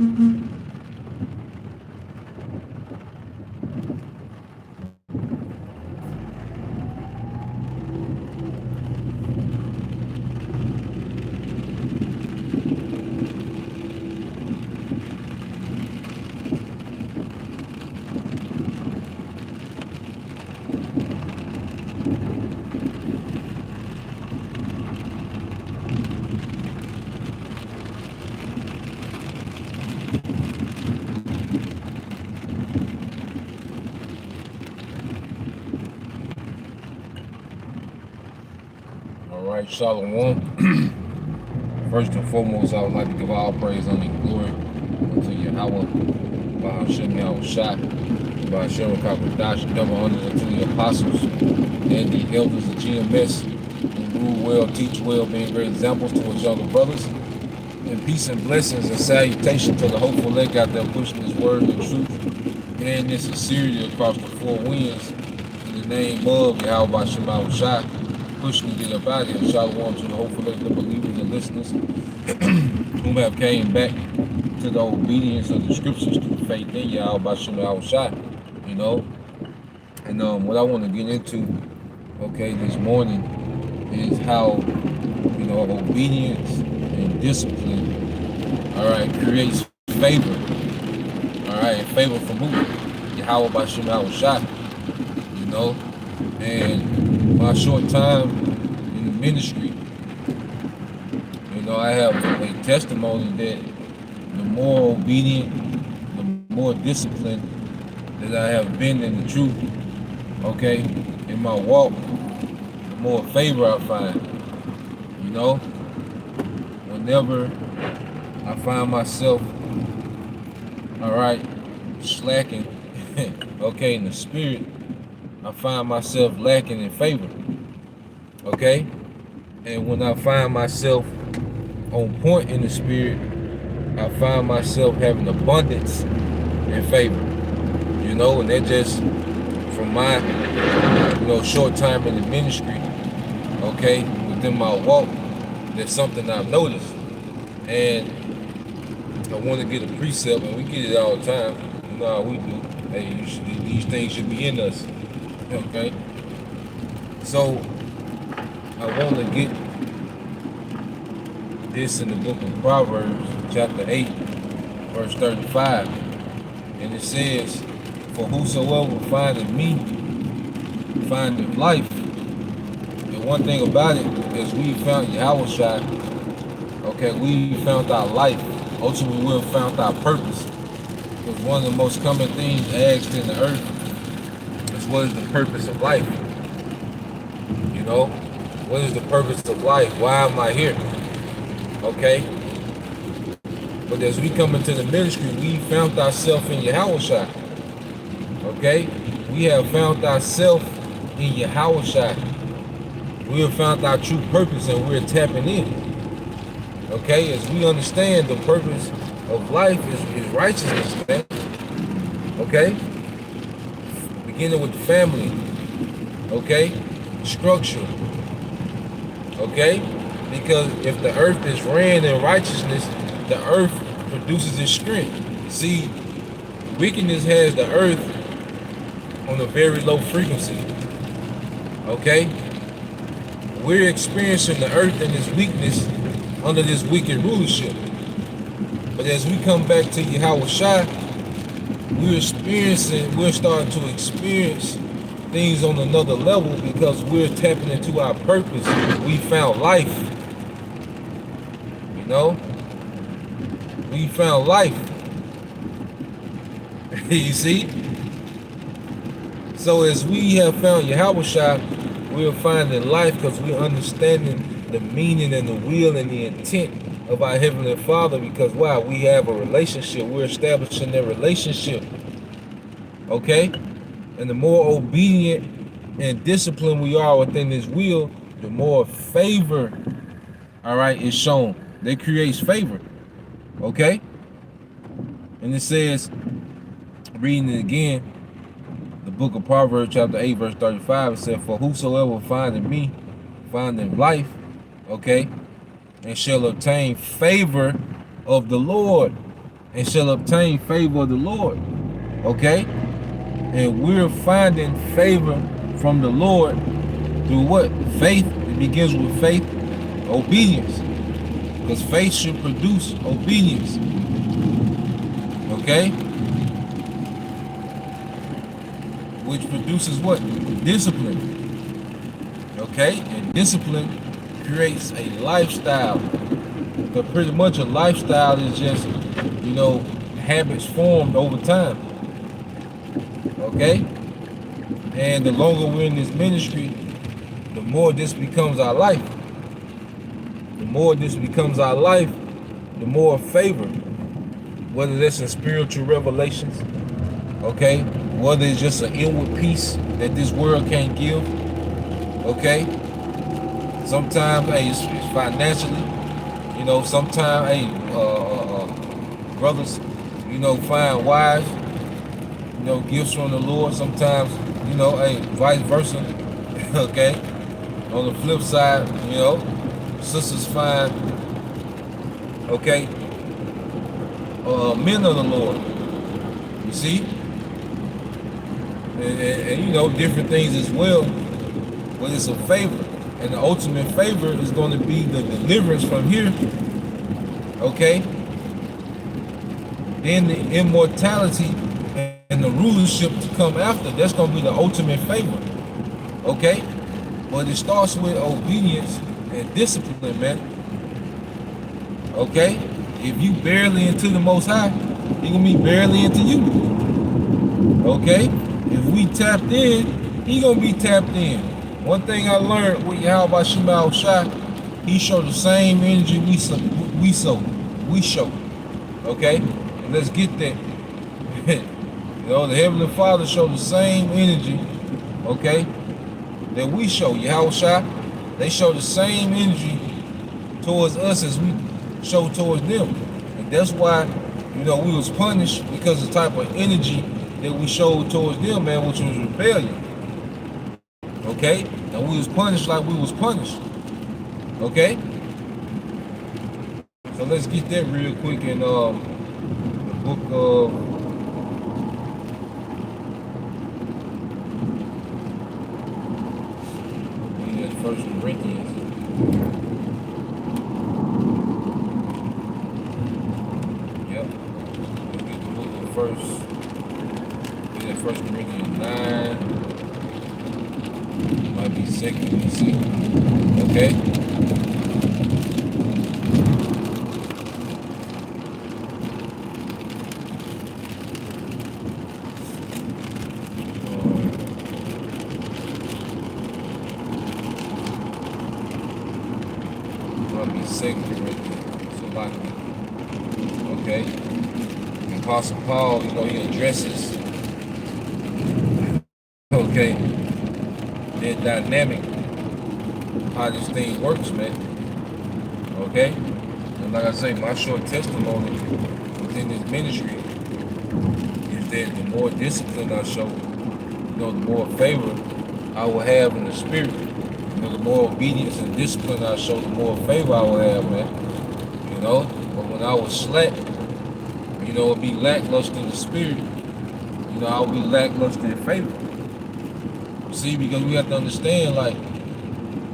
All right, Shalom. First and foremost, I would like to give all praise, honor, and glory unto Yahweh, by Hashem Yahweh Shah, by Hashem Kakadash, double honors unto the apostles and the elders of GMS, who rule well, teach well, being great examples to his younger brothers. And peace and blessings and salutation to the hopeful leg out there pushing this word and truth and this sincerity across the four winds. In the name of Yahweh by Hashem Yahweh Shah, pushing to get up out here. Shalom to the hopeful leg, the believers and listeners whom have came back to the obedience of the scriptures through faith in Yahweh by Hashem Yahweh Shah. You know, and what I want to get into, okay, this morning is how, you know, obedience and discipline, all right, creates favor, all right, and favor from who? Yahweh by Hashem Yahweh Shah, you know, and my short time in the ministry, you know, I have a testimony that the more obedient, the more disciplined that I have been in the truth, okay, in my walk, the more favor I find, you know. Whenever I find myself, all right, slacking, okay, in the spirit, I find myself lacking in favor, okay? And when I find myself on point in the spirit, I find myself having abundance in favor, you know, and that just from my, you know, short time in the ministry, okay, within my walk, that's something I've noticed. And I want to get a precept, and we get it all the time, you know how we do. Hey, these things should be in us, okay? So I want to get this in the book of Proverbs, chapter 8, verse 35. And it says, "For whosoever findeth me, findeth life." And one thing about it is we found Yahweh Shai, okay, we found our life. Ultimately, we found our purpose. Because one of the most common things asked in the earth is, what is the purpose of life? You know, what is the purpose of life? Why am I here? Okay? But as we come into the ministry, we found ourselves in Yahweh Shai. Okay? We have found ourselves in Yahweh Shai. We have found our true purpose and we're tapping in. Okay? As we understand the purpose of life is righteousness, man. Okay? Beginning with the family. Okay? Structure. Okay? Because if the earth is ran in righteousness, the earth produces its strength. See, wickedness has the earth on a very low frequency. Okay? We're experiencing the earth and its weakness under this wicked rulership. But as we come back to Yahweh Shai, we're starting to experience things on another level because we're tapping into our purpose. We found life. You know? We found life. You see? So as we have found Yahweh Shai, we're finding life because we're understanding the meaning and the will and the intent of our Heavenly Father, because why? We have a relationship. We're establishing that relationship. Okay? And the more obedient and disciplined we are within His will, the more favor, all right, is shown. That creates favor. Okay? And it says, reading it again, the book of Proverbs, chapter 8, verse 35, it said, "For whosoever findeth me, findeth life, okay, and shall obtain favor of the Lord." and shall obtain favor of the Lord. Okay? And we're finding favor from the Lord through what? Faith. It begins with faith, obedience. Because faith should produce obedience. Okay? Which produces what? Discipline. Okay? And discipline creates a lifestyle. But pretty much a lifestyle is just, habits formed over time. Okay? And the longer we're in this ministry, the more this becomes our life. The more this becomes our life, the more favor. Whether that's in spiritual revelations, okay? Whether it's just an inward peace that this world can't give, okay? Sometimes, hey, it's financially, sometimes, hey, brothers, find wives, gifts from the Lord. Sometimes, hey, vice versa, okay? On the flip side, sisters find, okay, men of the Lord. You see? And different things as well. But it's a favor. And the ultimate favor is going to be the deliverance from here. Okay? Then the immortality and the rulership to come after. That's going to be the ultimate favor. Okay? But it starts with obedience and discipline, man. Okay? If you barely into the Most High, He gonna be barely into you. Okay? If we tapped in, He gonna be tapped in. One thing I learned with Yahweh Shema Shai, He showed the same energy we show. Okay? And let's get that. The Heavenly Father showed the same energy, okay, that we show. Yahweh Shai, they show the same energy towards us as we show towards them. And that's why, we was punished because of the type of energy that we showed towards them, man, which was rebellion. Okay? And we was punished like we was punished. Okay? So let's get that real quick in the book of First Corinthians. First Corinthians 9. Might be second, let me see. Okay. Might be second Corinthians. Somebody. Okay. The Apostle Paul, he addresses, okay, that dynamic, how this thing works, man. Okay? And like I say, my short testimony within this ministry is that the more discipline I show, the more favor I will have in the spirit. The more obedience and discipline I show, the more favor I will have, man. But when I was slack, it'd be lackluster in the spirit, I would be lackluster in favor. See, because we have to understand, like,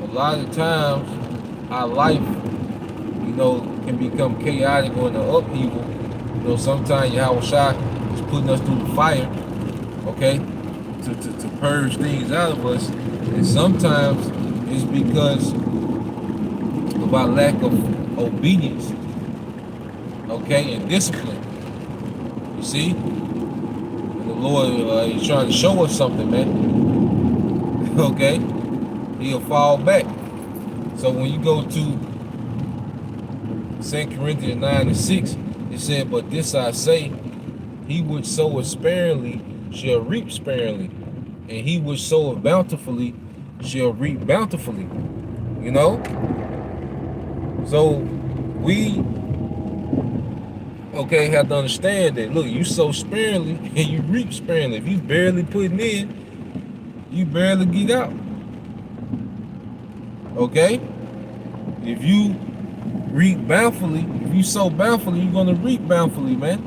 a lot of times our life, can become chaotic or in the upheaval. Sometimes Yahweh Shai is putting us through the fire, okay, to purge things out of us. And sometimes it's because of our lack of obedience, okay, and discipline. You see? And the Lord is trying to show us something, man. Okay, he'll fall back. So when you go to 2 Corinthians 9 and 6, it said, "But this I say, he which soweth sparingly shall reap sparingly, and he which soweth bountifully shall reap bountifully." So we, okay, have to understand that, look, you sow sparingly and you reap sparingly. If you barely putting in, you barely get out. Okay? If you reap bountifully. If you sow bountifully, you're gonna reap bountifully, man.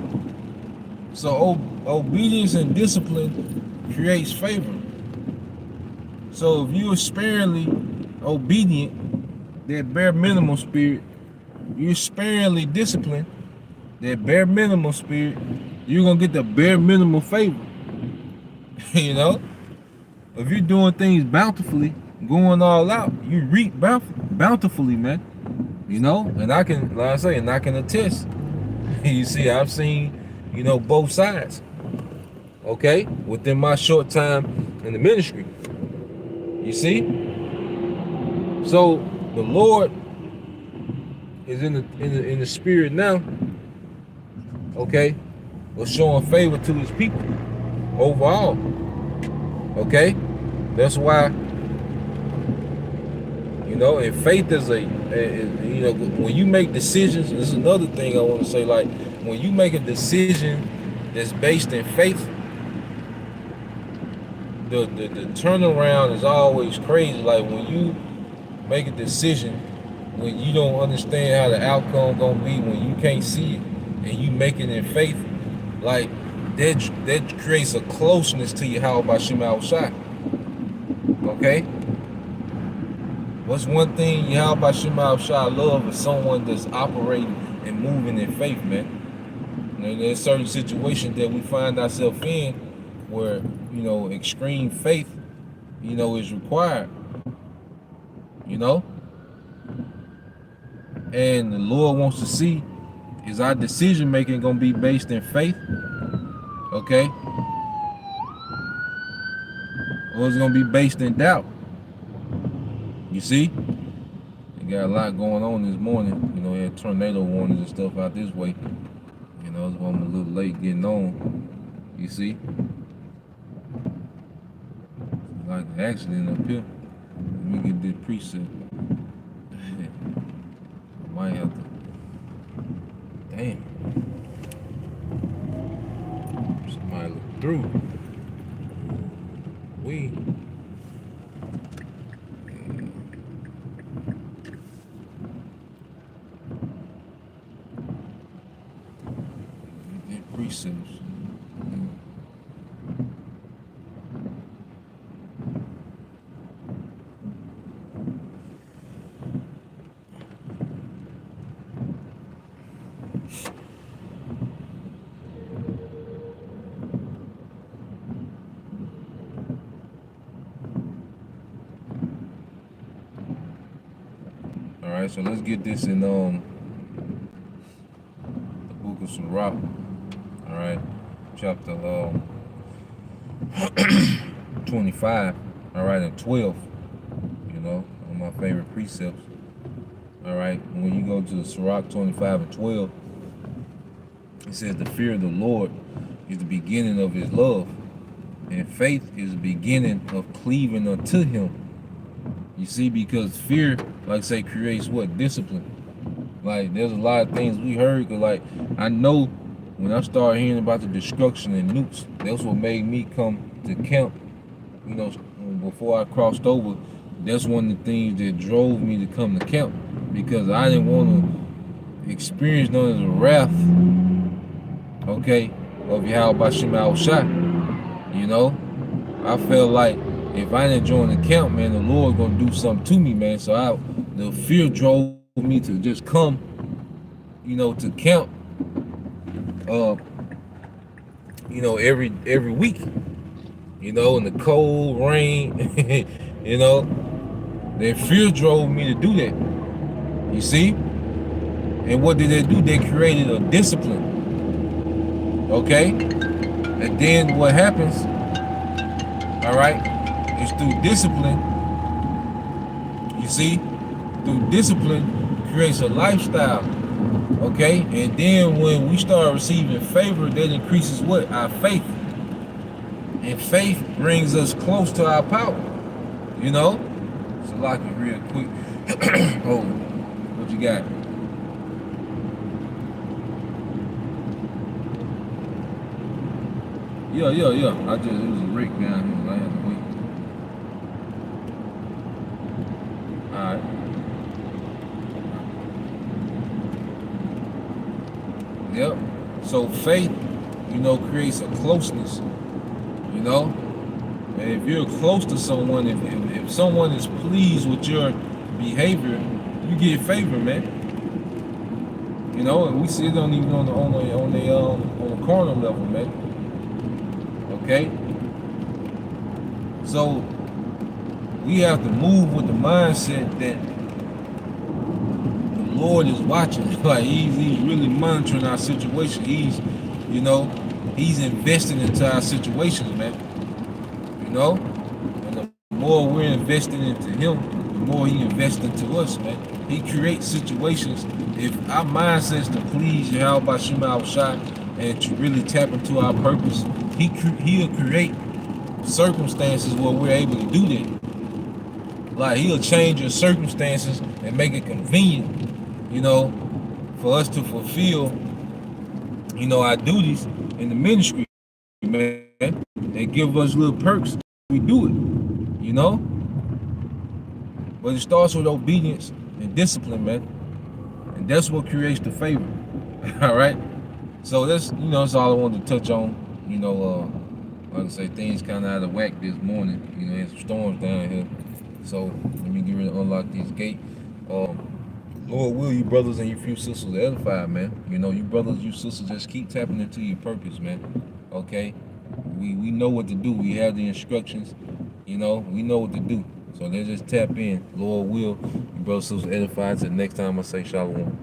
So obedience and discipline creates favor. So if you are sparingly obedient, that bare minimum spirit, you're sparingly disciplined, that bare minimum spirit, you're gonna get the bare minimum favor. You know? If you're doing things bountifully, going all out, you reap bountifully, man. You know? And I can, like I say, and I can attest. You see, I've seen, both sides. Okay? Within my short time in the ministry. You see? So the Lord is in the spirit now, okay, of showing favor to his people overall. Okay? That's why, and faith is when you make decisions, this is another thing I want to say, like when you make a decision that's based in faith, the turnaround is always crazy. Like when you make a decision when you don't understand how the outcome gonna be, when you can't see it, and you make it in faith, like that creates a closeness to you. How about Shema Shai? Okay? What's one thing how about Shema Shai love is someone that's operating and moving in faith, man. And there's certain situations that we find ourselves in where, extreme faith, is required. And the Lord wants to see, is our decision making gonna be based in faith? Okay? Or is it gonna be based in doubt? You see? We got a lot going on this morning. We had tornado warnings and stuff out this way. That's why I'm a little late getting on. You see? Like an accident up here. Let me get this precept. I might have to. Damn. Somebody look through. We. Get precepts. All right, so let's get this in the book of Sirach. All right, chapter 25. All right, and 12. One of my favorite precepts. All right, when you go to Sirach 25 and 12, it says the fear of the Lord is the beginning of his love, and faith is the beginning of cleaving unto him. You see, because fear, like I say, creates what? Discipline. Like, there's a lot of things we heard, because, like, I know when I started hearing about the destruction and nukes, that's what made me come to camp. Before I crossed over, that's one of the things that drove me to come to camp, because I didn't want to experience none of the wrath, okay, of Yahweh Shema Shai. I felt like if I didn't join the camp, man, the Lord gonna do something to me, man. So the fear drove me to just come, to camp, every week, in the cold rain, That fear drove me to do that. You see? And what did they do? They created a discipline. Okay? And then what happens, all right, is through discipline, you see, through discipline creates a lifestyle. Okay? And then when we start receiving favor, that increases what? Our faith. And faith brings us close to our power. So lock it real quick. Oh, what you got? Yeah. It was a wreck down here. I had to wait. Alright. Yep. So faith, creates a closeness, you know? And if you're close to someone, if someone is pleased with your behavior, you get favor, man. And we see it on even on the carnal level, man. Okay? So we have to move with the mindset that the Lord is watching. Like he's really monitoring our situation. He's investing into our situations, man. And the more we're investing into him, the more he invests into us, man. He creates situations. If our mindset is to please Yahweh Shema Shai and to really tap into our purpose, he'll create circumstances where we're able to do that. Like he'll change your circumstances and make it convenient, for us to fulfill, our duties in the ministry, man. And give us little perks. We do it. But it starts with obedience and discipline, man. And that's what creates the favor. All right. So that's all I wanted to touch on. Like I say, things kind of out of whack this morning. There's some storms down here. So let me get ready to unlock these gates. Lord will you brothers and you few sisters edify, man. You brothers, you sisters, just keep tapping into your purpose, man. Okay? We know what to do. We have the instructions. We know what to do. So let's just tap in. Lord will you brothers and sisters edify. Till next time I say shalom.